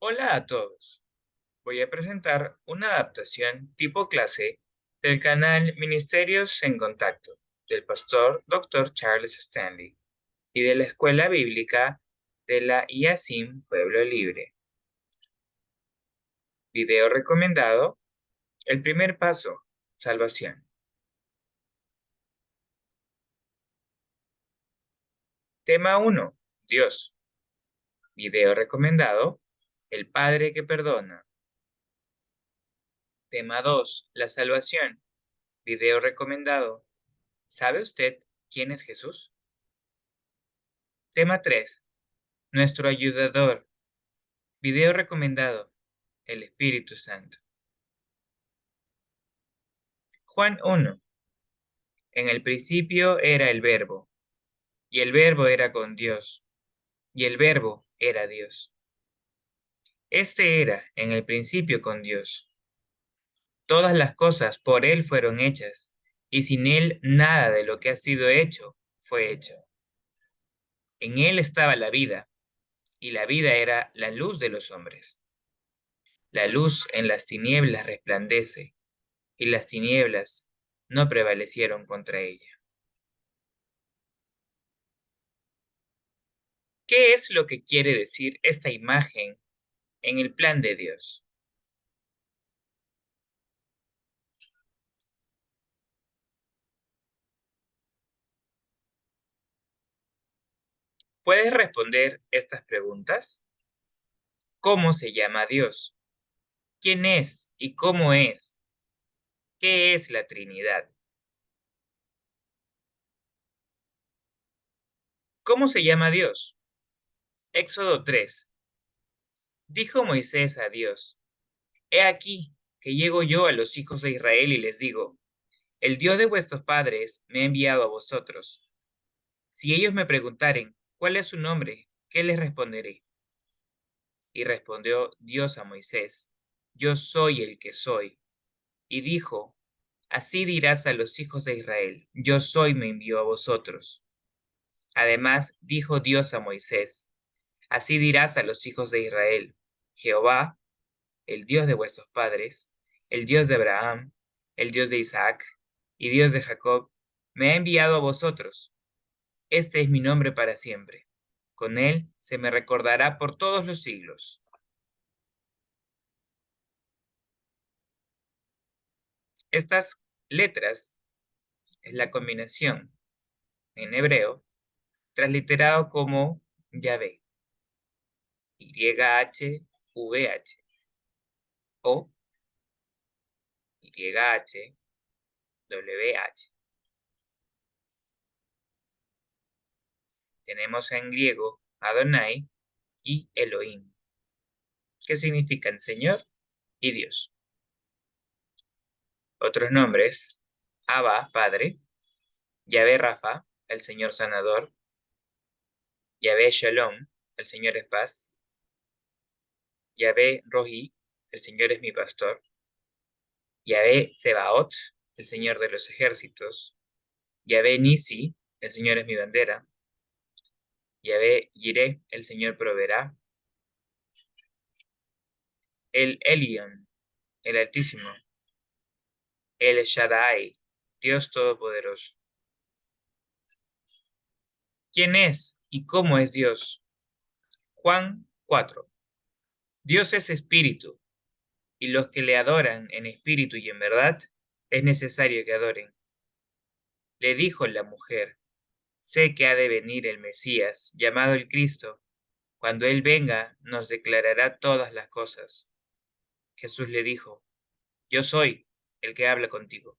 Hola a todos. Voy a presentar una adaptación tipo clase del canal Ministerios en Contacto del pastor Dr. Charles Stanley y de la Escuela Bíblica de la IASIM Pueblo Libre. Video recomendado: El primer paso, salvación. Tema 1, Dios. Video recomendado: El Padre que perdona. Tema 2, la salvación. Video recomendado: ¿Sabe usted quién es Jesús? Tema 3, nuestro ayudador. Video recomendado: El Espíritu Santo. Juan 1. En el principio era el Verbo, y el Verbo era con Dios, y el Verbo era Dios. Este era en el principio con Dios. Todas las cosas por Él fueron hechas, y sin Él nada de lo que ha sido hecho fue hecho. En Él estaba la vida, y la vida era la luz de los hombres. La luz en las tinieblas resplandece, y las tinieblas no prevalecieron contra ella. ¿Qué es lo que quiere decir esta imagen en el plan de Dios? ¿Puedes responder estas preguntas? ¿Cómo se llama Dios? ¿Quién es y cómo es? ¿Qué es la Trinidad? ¿Cómo se llama Dios? Éxodo 3. Dijo Moisés a Dios: He aquí que llego yo a los hijos de Israel y les digo: El Dios de vuestros padres me ha enviado a vosotros. Si ellos me preguntaren, ¿cuál es su nombre?, ¿qué les responderé? Y respondió Dios a Moisés: Yo soy el que soy. Y dijo: Así dirás a los hijos de Israel: Yo soy me envió a vosotros. Además dijo Dios a Moisés: Así dirás a los hijos de Israel: Jehová, el Dios de vuestros padres, el Dios de Abraham, el Dios de Isaac y Dios de Jacob, me ha enviado a vosotros. Este es mi nombre para siempre. Con él se me recordará por todos los siglos. Estas letras es la combinación en hebreo transliterado como Yahvé, YHVH o YHWH. Tenemos en griego Adonai y Elohim, que significan Señor y Dios. Otros nombres: Abba, Padre; Yahvé Rafa, el Señor sanador; Yahvé Shalom, el Señor es paz; Yahvé Rohi, el Señor es mi pastor; Yahvé Sebaot, el Señor de los ejércitos; Yahvé Nisi, el Señor es mi bandera; Yahvé Yireh, el Señor proveerá; El Elyon, el Altísimo; El Shaddai, Dios Todopoderoso. ¿Quién es y cómo es Dios? Juan 4. Dios es espíritu, y los que le adoran en espíritu y en verdad, es necesario que adoren. Le dijo la mujer: Sé que ha de venir el Mesías, llamado el Cristo. Cuando Él venga, nos declarará todas las cosas. Jesús le dijo: Yo soy el que habla contigo.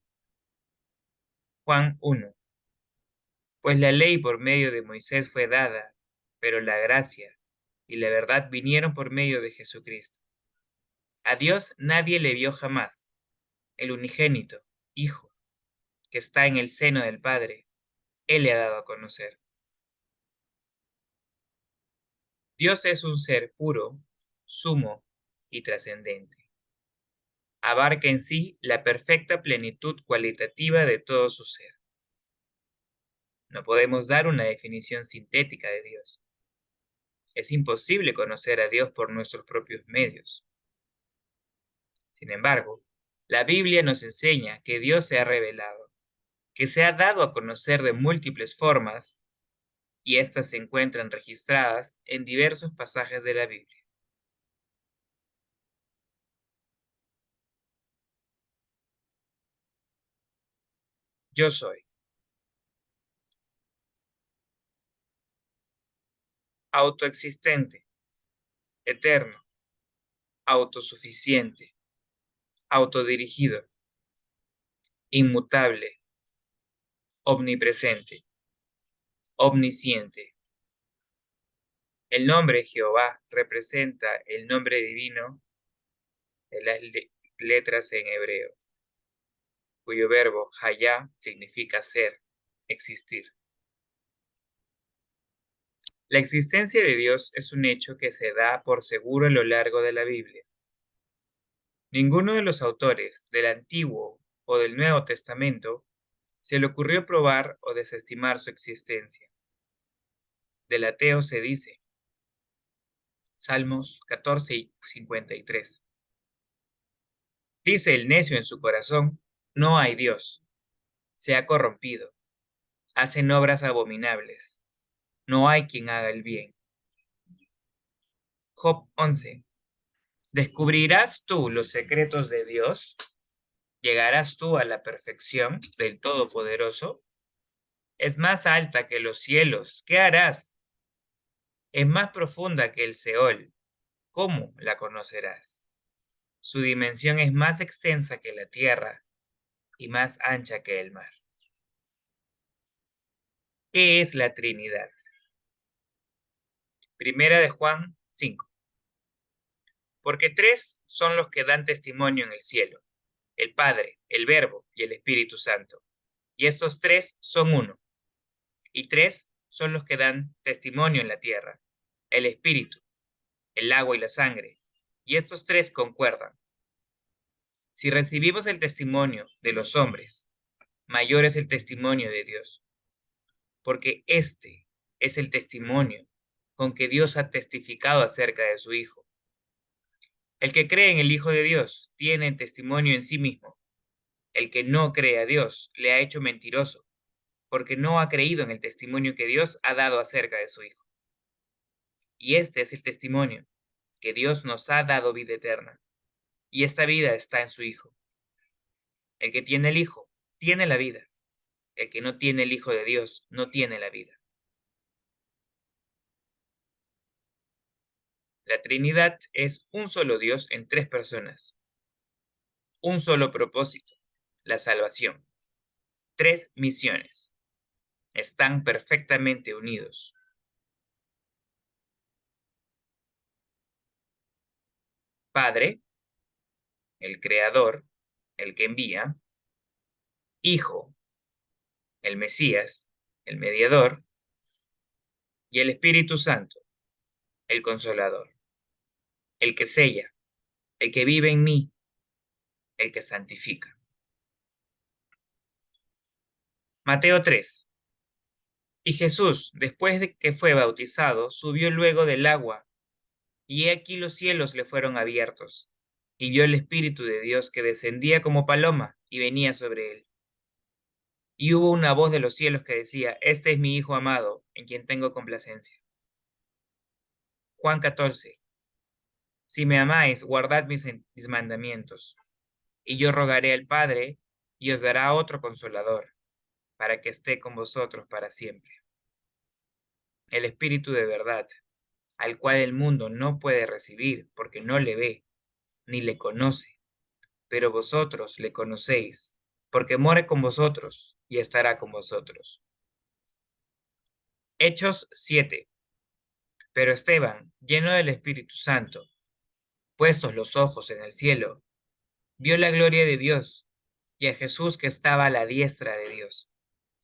Juan 1. Pues la ley por medio de Moisés fue dada, pero la gracia y la verdad vinieron por medio de Jesucristo. A Dios nadie le vio jamás. El unigénito, Hijo, que está en el seno del Padre, Él le ha dado a conocer. Dios es un ser puro, sumo y trascendente. Abarca en sí la perfecta plenitud cualitativa de todo su ser. No podemos dar una definición sintética de Dios. Es imposible conocer a Dios por nuestros propios medios. Sin embargo, la Biblia nos enseña que Dios se ha revelado, que se ha dado a conocer de múltiples formas, y éstas se encuentran registradas en diversos pasajes de la Biblia. Yo soy autoexistente, eterno, autosuficiente, autodirigido, inmutable, omnipresente, omnisciente. El nombre Jehová representa el nombre divino de las letras en hebreo, cuyo verbo hayá significa ser, existir. La existencia de Dios es un hecho que se da por seguro a lo largo de la Biblia. Ninguno de los autores del Antiguo o del Nuevo Testamento se le ocurrió probar o desestimar su existencia. Del ateo se dice, Salmos 14 y 53. Dice el necio en su corazón, no hay Dios, se ha corrompido, hacen obras abominables, no hay quien haga el bien. Job 11. ¿Descubrirás tú los secretos de Dios? ¿Llegarás tú a la perfección del Todopoderoso? Es más alta que los cielos, ¿qué harás? Es más profunda que el Seol, ¿cómo la conocerás? Su dimensión es más extensa que la tierra y más ancha que el mar. ¿Qué es la Trinidad? Primera de Juan 5. Porque tres son los que dan testimonio en el cielo, el Padre, el Verbo y el Espíritu Santo. Y estos tres son uno. Y tres son los que dan testimonio en la tierra, el Espíritu, el agua y la sangre. Y estos tres concuerdan. Si recibimos el testimonio de los hombres, mayor es el testimonio de Dios, porque este es el testimonio con que Dios ha testificado acerca de su Hijo. El que cree en el Hijo de Dios tiene testimonio en sí mismo. El que no cree a Dios le ha hecho mentiroso, porque no ha creído en el testimonio que Dios ha dado acerca de su Hijo. Y este es el testimonio, que Dios nos ha dado vida eterna, y esta vida está en su Hijo. El que tiene el Hijo, tiene la vida. El que no tiene el Hijo de Dios, no tiene la vida. La Trinidad es un solo Dios en tres personas, un solo propósito, la salvación. Tres misiones. Están perfectamente unidos. Padre, el Creador, el que envía. Hijo, el Mesías, el mediador. Y el Espíritu Santo, el Consolador, el que sella, el que vive en mí, el que santifica. Mateo 3. Y Jesús, después de que fue bautizado, subió luego del agua, y he aquí los cielos le fueron abiertos, y vio el Espíritu de Dios que descendía como paloma y venía sobre él. Y hubo una voz de los cielos que decía, este es mi Hijo amado, en quien tengo complacencia. Juan 14. Si me amáis, guardad mis mandamientos, y yo rogaré al Padre, y os dará otro consolador, para que esté con vosotros para siempre. El Espíritu de verdad, al cual el mundo no puede recibir porque no le ve, ni le conoce, pero vosotros le conocéis, porque more con vosotros y estará con vosotros. Hechos 7. Pero Esteban, lleno del Espíritu Santo, puestos los ojos en el cielo, vio la gloria de Dios y a Jesús que estaba a la diestra de Dios,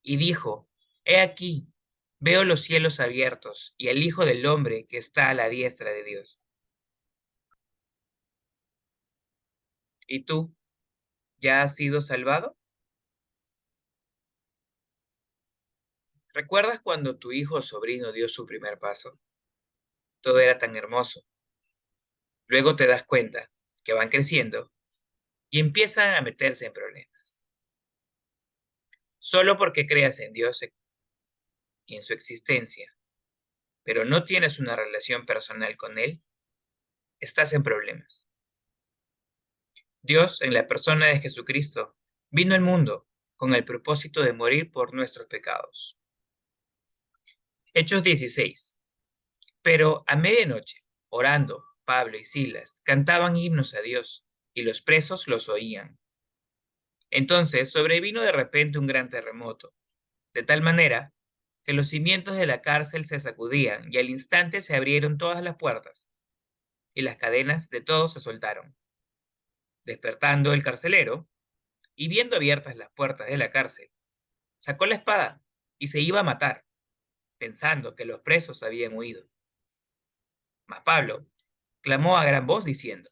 y dijo, He aquí, veo los cielos abiertos y al Hijo del Hombre que está a la diestra de Dios. ¿Y tú, ya has sido salvado? ¿Recuerdas cuando tu hijo o sobrino dio su primer paso? todo era tan hermoso. Luego te das cuenta que van creciendo y empiezan a meterse en problemas. Solo porque creas en Dios y en su existencia, pero no tienes una relación personal con Él, estás en problemas. Dios, en la persona de Jesucristo, vino al mundo con el propósito de morir por nuestros pecados. Hechos 16. Pero a medianoche, orando, Pablo y Silas cantaban himnos a Dios, y los presos los oían. Entonces sobrevino de repente un gran terremoto, de tal manera que los cimientos de la cárcel se sacudían, y al instante se abrieron todas las puertas, y las cadenas de todos se soltaron. Despertando el carcelero, y viendo abiertas las puertas de la cárcel, sacó la espada y se iba a matar, pensando que los presos habían huido. Mas Pablo clamó a gran voz diciendo: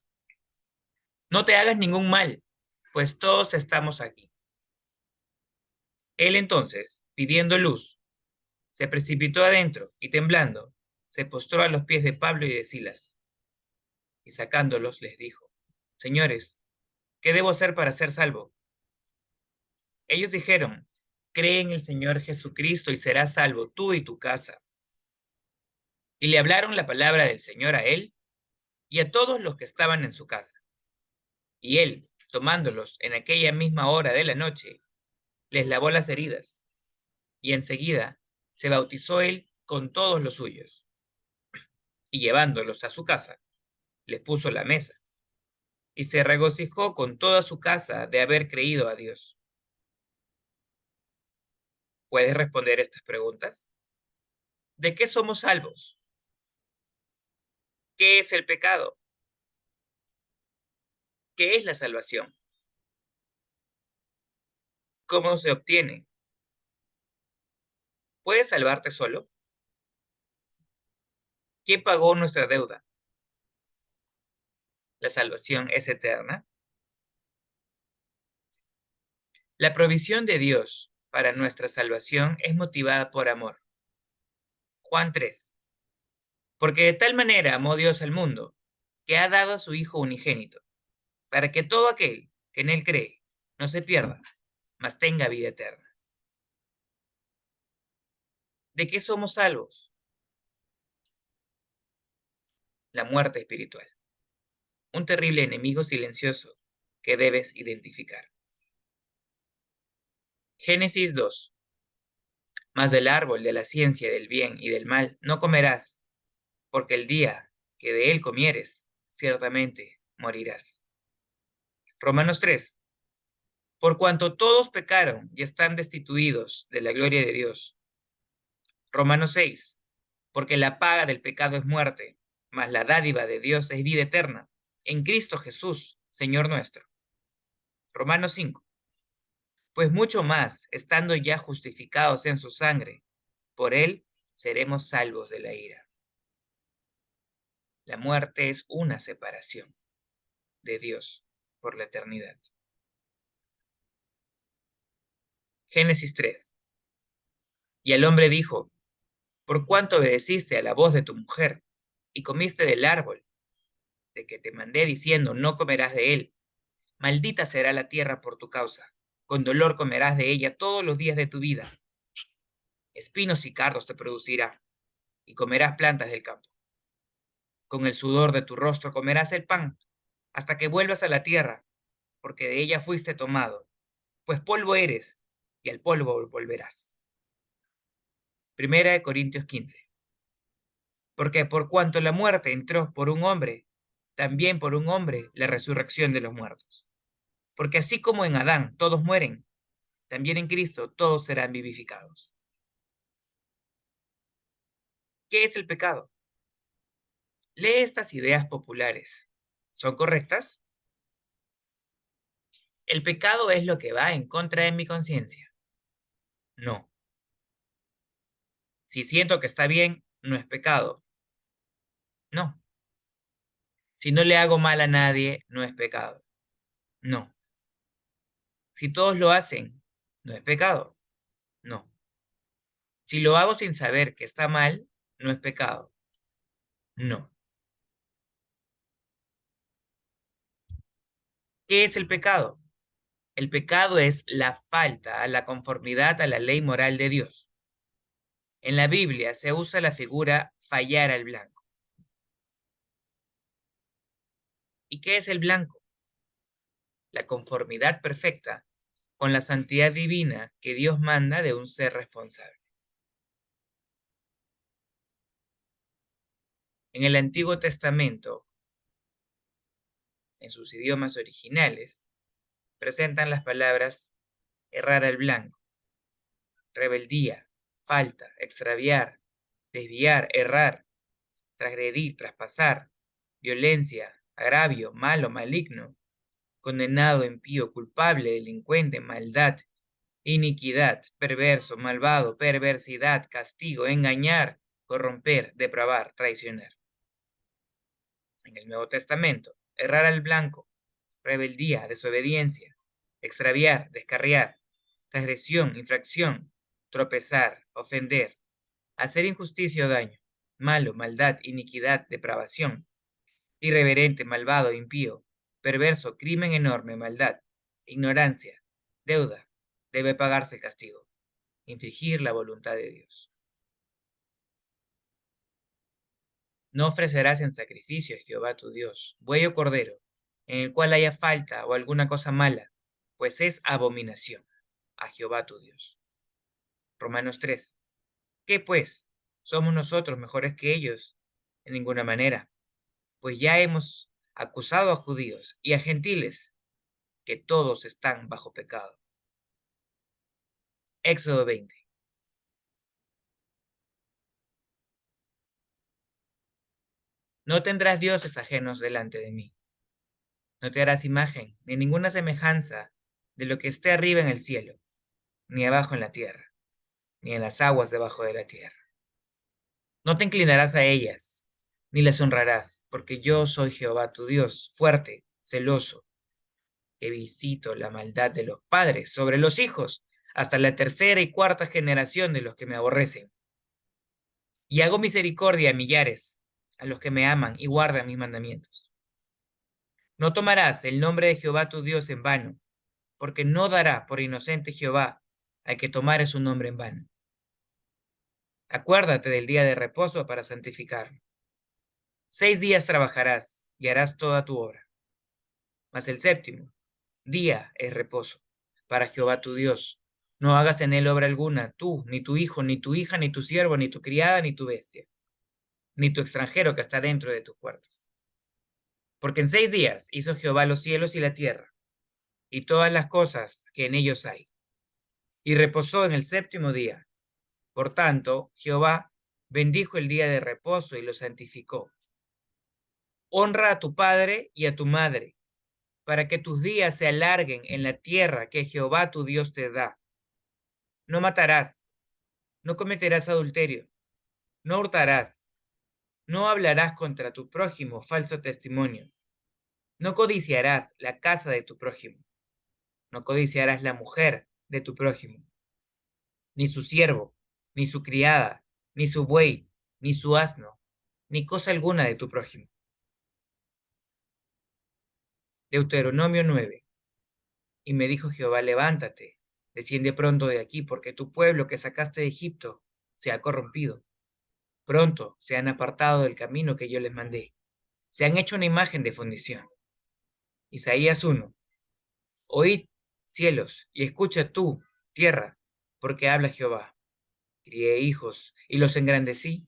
No te hagas ningún mal, pues todos estamos aquí. Él entonces, pidiendo luz, se precipitó adentro y temblando, se postró a los pies de Pablo y de Silas, y sacándolos les dijo: Señores, ¿qué debo hacer para ser salvo? Ellos dijeron: Cree en el Señor Jesucristo y serás salvo tú y tu casa. Y le hablaron la palabra del Señor a él y a todos los que estaban en su casa. Y él, tomándolos en aquella misma hora de la noche, les lavó las heridas, y enseguida se bautizó él con todos los suyos, y llevándolos a su casa, les puso la mesa, y se regocijó con toda su casa de haber creído a Dios. ¿Puedes responder estas preguntas? ¿De qué somos salvos? ¿Qué es el pecado? ¿Qué es la salvación? ¿Cómo se obtiene? ¿Puedes salvarte solo? ¿Quién pagó nuestra deuda? ¿La salvación es eterna? La provisión de Dios para nuestra salvación es motivada por amor. Juan 3. Porque de tal manera amó Dios al mundo, que ha dado a su Hijo unigénito, para que todo aquel que en él cree no se pierda, mas tenga vida eterna. ¿De qué somos salvos? La muerte espiritual, un terrible enemigo silencioso que debes identificar. Génesis 2. Mas del árbol de la ciencia del bien y del mal no comerás, porque el día que de él comieres, ciertamente morirás. Romanos 3. Por cuanto todos pecaron y están destituidos de la gloria de Dios. Romanos 6. Porque la paga del pecado es muerte, mas la dádiva de Dios es vida eterna, en Cristo Jesús, Señor nuestro. Romanos 5. Pues mucho más, estando ya justificados en su sangre, por él seremos salvos de la ira. La muerte es una separación de Dios por la eternidad. Génesis 3. Y el hombre dijo: Por cuanto obedeciste a la voz de tu mujer y comiste del árbol de que te mandé diciendo: No comerás de él, maldita será la tierra por tu causa, con dolor comerás de ella todos los días de tu vida. Espinos y cardos te producirá, y comerás plantas del campo. Con el sudor de tu rostro comerás el pan, hasta que vuelvas a la tierra, porque de ella fuiste tomado, pues polvo eres, y al polvo volverás. Primera de Corintios 15. Porque por cuanto la muerte entró por un hombre, también por un hombre la resurrección de los muertos. Porque así como en Adán todos mueren, también en Cristo todos serán vivificados. ¿Qué es el pecado? Lee estas ideas populares. ¿Son correctas? ¿El pecado es lo que va en contra de mi conciencia? No. Si siento que está bien, no es pecado. No. Si no le hago mal a nadie, no es pecado. No. Si todos lo hacen, no es pecado. No. Si lo hago sin saber que está mal, no es pecado. No. ¿Qué es el pecado? El pecado es la falta a la conformidad a la ley moral de Dios. En la Biblia se usa la figura fallar al blanco. ¿Y qué es el blanco? La conformidad perfecta con la santidad divina que Dios manda de un ser responsable. En el Antiguo Testamento, en sus idiomas originales, presentan las palabras errar al blanco, rebeldía, falta, extraviar, desviar, errar, transgredir, traspasar, violencia, agravio, malo, maligno, condenado, impío, culpable, delincuente, maldad, iniquidad, perverso, malvado, perversidad, castigo, engañar, corromper, depravar, traicionar. En el Nuevo Testamento, errar al blanco, rebeldía, desobediencia, extraviar, descarriar, transgresión, infracción, tropezar, ofender, hacer injusticia o daño, malo, maldad, iniquidad, depravación, irreverente, malvado, impío, perverso, crimen enorme, maldad, ignorancia, deuda, debe pagarse el castigo, infringir la voluntad de Dios. No ofrecerás en sacrificio a Jehová tu Dios, buey o cordero, en el cual haya falta o alguna cosa mala, pues es abominación a Jehová tu Dios. Romanos 3. ¿Qué pues? ¿Somos nosotros mejores que ellos? En ninguna manera, pues ya hemos acusado a judíos y a gentiles que todos están bajo pecado. Éxodo 20. No tendrás dioses ajenos delante de mí. No te harás imagen ni ninguna semejanza de lo que esté arriba en el cielo, ni abajo en la tierra, ni en las aguas debajo de la tierra. No te inclinarás a ellas, ni las honrarás, porque yo soy Jehová tu Dios, fuerte, celoso, que visito la maldad de los padres sobre los hijos, hasta la tercera y cuarta generación de los que me aborrecen. Y hago misericordia a millares, a los que me aman y guardan mis mandamientos. No tomarás el nombre de Jehová tu Dios en vano, porque no dará por inocente Jehová al que tomare su nombre en vano. Acuérdate del día de reposo para santificarlo. 6 días trabajarás y harás toda tu obra, mas el séptimo día es reposo para Jehová tu Dios. No hagas en él obra alguna, tú, ni tu hijo, ni tu hija, ni tu siervo, ni tu criada, ni tu bestia, ni tu extranjero que está dentro de tus puertas. Porque en 6 días hizo Jehová los cielos y la tierra, y todas las cosas que en ellos hay, y reposó en el séptimo día. Por tanto, Jehová bendijo el día de reposo y lo santificó. Honra a tu padre y a tu madre, para que tus días se alarguen en la tierra que Jehová tu Dios te da. No matarás, no cometerás adulterio, no hurtarás, no hablarás contra tu prójimo falso testimonio, no codiciarás la casa de tu prójimo, no codiciarás la mujer de tu prójimo, ni su siervo, ni su criada, ni su buey, ni su asno, ni cosa alguna de tu prójimo. Deuteronomio 9. Y me dijo Jehová, levántate, desciende pronto de aquí, porque tu pueblo que sacaste de Egipto se ha corrompido. Pronto se han apartado del camino que yo les mandé. Se han hecho una imagen de fundición. Isaías 1. Oíd, cielos, y escucha tú, tierra, porque habla Jehová. Crié hijos y los engrandecí,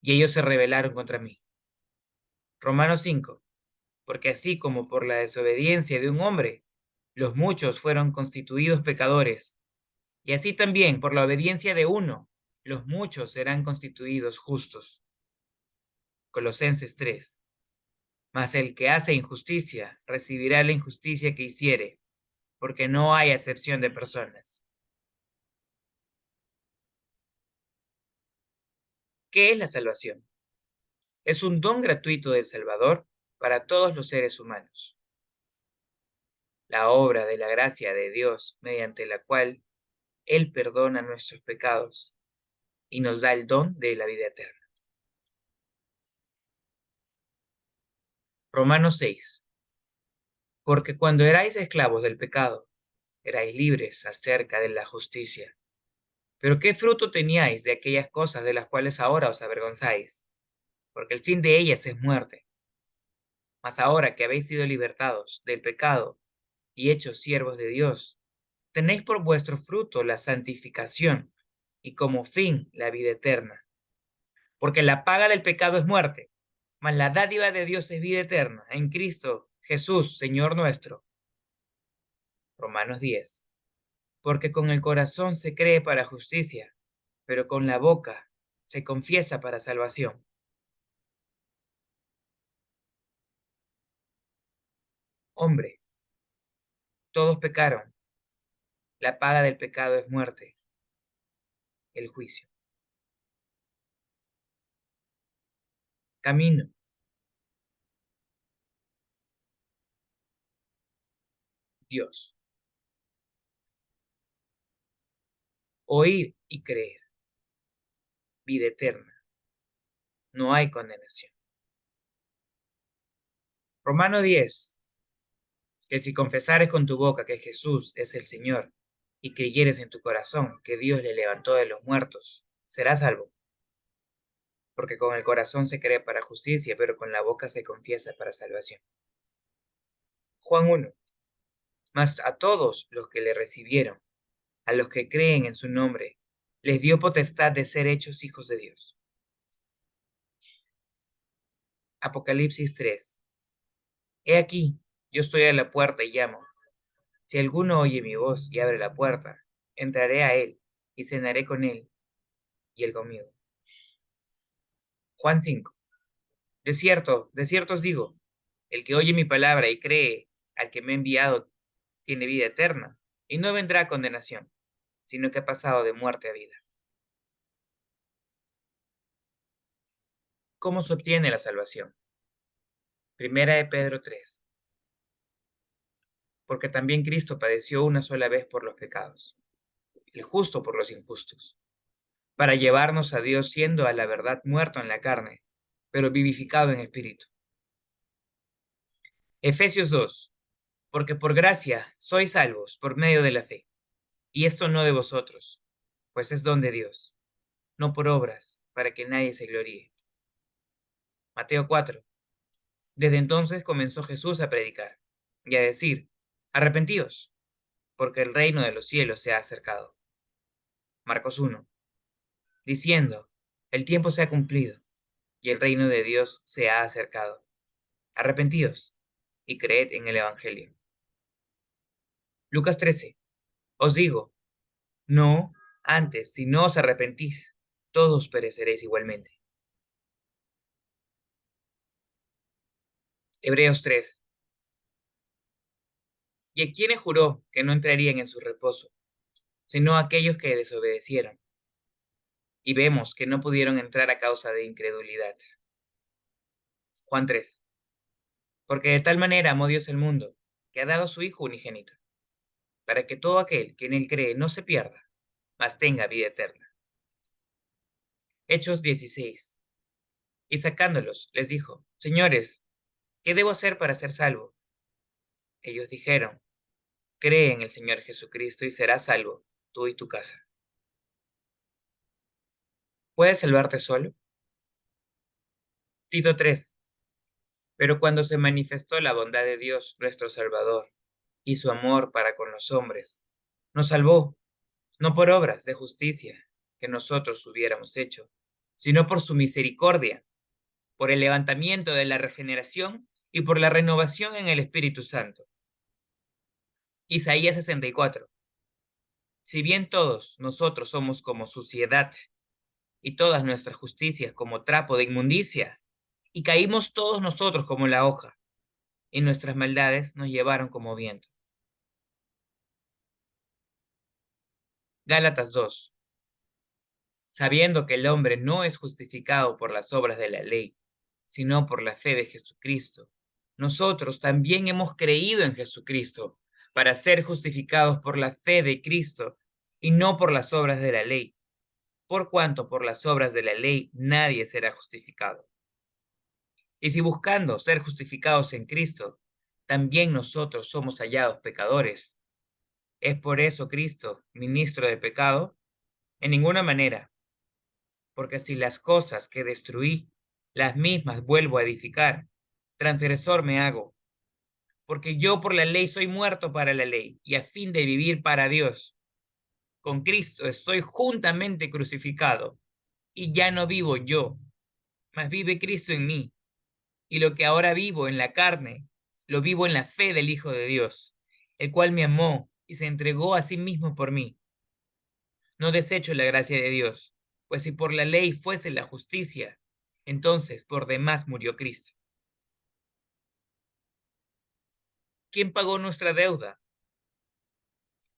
y ellos se rebelaron contra mí. Romanos 5. Porque así como por la desobediencia de un hombre, los muchos fueron constituidos pecadores, y así también por la obediencia de uno, los muchos serán constituidos justos. Colosenses 3. Mas el que hace injusticia recibirá la injusticia que hiciere, porque no hay acepción de personas. ¿Qué es la salvación? Es un don gratuito del Salvador para todos los seres humanos. La obra de la gracia de Dios mediante la cual Él perdona nuestros pecados y nos da el don de la vida eterna. Romanos 6. Porque cuando erais esclavos del pecado, erais libres acerca de la justicia. Pero ¿qué fruto teníais de aquellas cosas de las cuales ahora os avergonzáis? Porque el fin de ellas es muerte. Mas ahora que habéis sido libertados del pecado y hechos siervos de Dios, tenéis por vuestro fruto la santificación y como fin la vida eterna. Porque la paga del pecado es muerte, mas la dádiva de Dios es vida eterna en Cristo Jesús, Señor nuestro. Romanos 10. Porque con el corazón se cree para justicia, pero con la boca se confiesa para salvación. Hombre, todos pecaron. La paga del pecado es muerte, el juicio. Camino, Dios. Oír y creer, vida eterna. No hay condenación. Romano 10. Que si confesares con tu boca que Jesús es el Señor y creyeres en tu corazón que Dios le levantó de los muertos, serás salvo. Porque con el corazón se cree para justicia, pero con la boca se confiesa para salvación. Juan 1. Mas a todos los que le recibieron, a los que creen en su nombre, les dio potestad de ser hechos hijos de Dios. Apocalipsis 3. He aquí, yo estoy a la puerta y llamo. Si alguno oye mi voz y abre la puerta, entraré a él y cenaré con él y él conmigo. Juan 5. De cierto os digo, el que oye mi palabra y cree al que me ha enviado tiene vida eterna y no vendrá a condenación, sino que ha pasado de muerte a vida. ¿Cómo se obtiene la salvación? Primera de Pedro 3. Porque también Cristo padeció una sola vez por los pecados, el justo por los injustos, para llevarnos a Dios siendo a la verdad muerto en la carne, pero vivificado en espíritu. Efesios 2. Porque por gracia sois salvos por medio de la fe, y esto no de vosotros, pues es don de Dios, no por obras, para que nadie se gloríe. Mateo 4. Desde entonces comenzó Jesús a predicar y a decir, arrepentíos, porque el reino de los cielos se ha acercado. Marcos 1. Diciendo, el tiempo se ha cumplido y el reino de Dios se ha acercado. Arrepentíos y creed en el Evangelio. Lucas 13. Os digo, no, antes, si no os arrepentís, todos pereceréis igualmente. Hebreos 3. ¿Y a quiénes juró que no entrarían en su reposo, sino a aquellos que desobedecieron? Y vemos que no pudieron entrar a causa de incredulidad. Juan 3. Porque de tal manera amó Dios el mundo, que ha dado a su Hijo unigénito, para que todo aquel que en él cree no se pierda, mas tenga vida eterna. Hechos 16. Y sacándolos, les dijo, Señores, ¿qué debo hacer para ser salvo? Ellos dijeron, cree en el Señor Jesucristo y serás salvo, tú y tu casa. ¿Puedes salvarte solo? Tito 3. Pero cuando se manifestó la bondad de Dios, nuestro Salvador, y su amor para con los hombres, nos salvó, no por obras de justicia que nosotros hubiéramos hecho, sino por su misericordia, por el levantamiento de la regeneración y por la renovación en el Espíritu Santo. Isaías 64. Si bien todos nosotros somos como suciedad, y todas nuestras justicias como trapo de inmundicia, y caímos todos nosotros como la hoja, y nuestras maldades nos llevaron como viento. Gálatas 2. Sabiendo que el hombre no es justificado por las obras de la ley, sino por la fe de Jesucristo, nosotros también hemos creído en Jesucristo para ser justificados por la fe de Cristo y no por las obras de la ley, por cuanto por las obras de la ley nadie será justificado. Y si buscando ser justificados en Cristo, también nosotros somos hallados pecadores, ¿es por eso Cristo ministro de pecado? En ninguna manera, porque si las cosas que destruí, las mismas vuelvo a edificar, transgresor me hago, porque yo por la ley soy muerto para la ley, y a fin de vivir para Dios. Con Cristo estoy juntamente crucificado, y ya no vivo yo, mas vive Cristo en mí. Y lo que ahora vivo en la carne, lo vivo en la fe del Hijo de Dios, el cual me amó y se entregó a sí mismo por mí. No desecho la gracia de Dios, pues si por la ley fuese la justicia, entonces por demás murió Cristo. ¿Quién pagó nuestra deuda?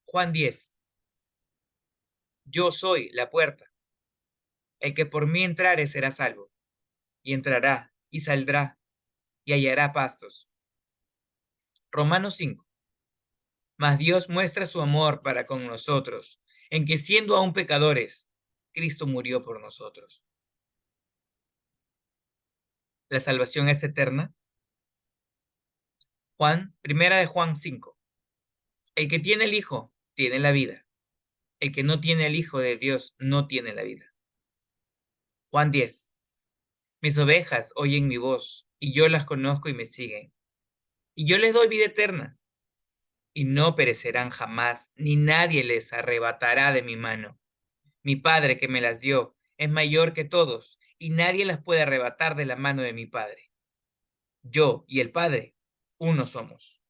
Juan 10. Yo soy la puerta. El que por mí entrare será salvo, y entrará, y saldrá, y hallará pastos. Romanos 5. Mas Dios muestra su amor para con nosotros, en que siendo aún pecadores, Cristo murió por nosotros. ¿La salvación es eterna? Primera de Juan 5. El que tiene el Hijo, tiene la vida. El que no tiene el Hijo de Dios, no tiene la vida. Juan 10. Mis ovejas oyen mi voz, y yo las conozco y me siguen. Y yo les doy vida eterna, y no perecerán jamás, ni nadie les arrebatará de mi mano. Mi Padre que me las dio es mayor que todos, y nadie las puede arrebatar de la mano de mi Padre. Yo y el Padre, uno somos.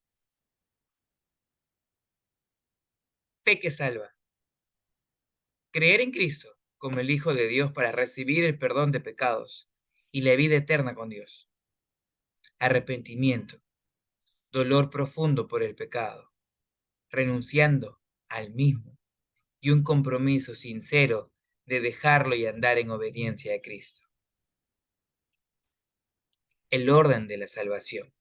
Fe que salva. Creer en Cristo como el Hijo de Dios para recibir el perdón de pecados y la vida eterna con Dios. Arrepentimiento, dolor profundo por el pecado, renunciando al mismo y un compromiso sincero de dejarlo y andar en obediencia a Cristo. El orden de la salvación.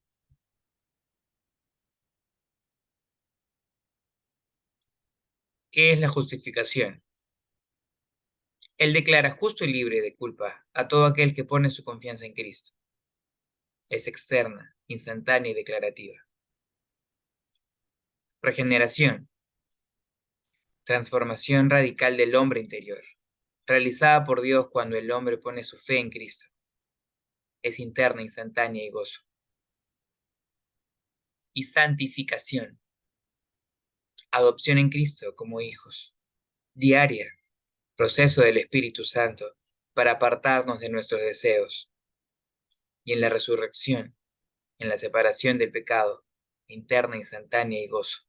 ¿Qué es la justificación? Él declara justo y libre de culpa a todo aquel que pone su confianza en Cristo. Es externa, instantánea y declarativa. Regeneración. Transformación radical del hombre interior, realizada por Dios cuando el hombre pone su fe en Cristo. Es interna, instantánea y gozo. Y santificación. Adopción en Cristo como hijos. Diaria. Proceso del Espíritu Santo para apartarnos de nuestros deseos. Y en la resurrección, en la separación del pecado, interna, instantánea y gozo.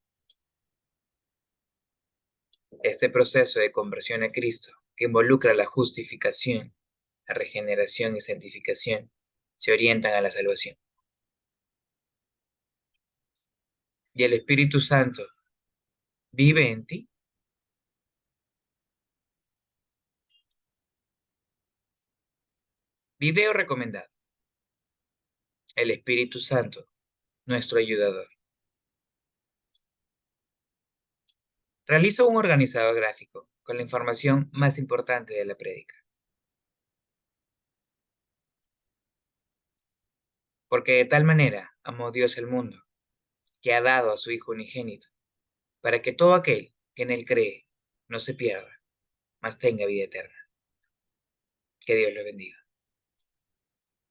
Este proceso de conversión a Cristo, que involucra la justificación, la regeneración y santificación, se orientan a la salvación. ¿Y el Espíritu Santo vive en ti? Video recomendado. El Espíritu Santo, nuestro ayudador. Realizo un organizador gráfico con la información más importante de la prédica. Porque de tal manera amó Dios el mundo, que ha dado a su Hijo unigénito, para que todo aquel que en él cree no se pierda, mas tenga vida eterna. Que Dios lo bendiga.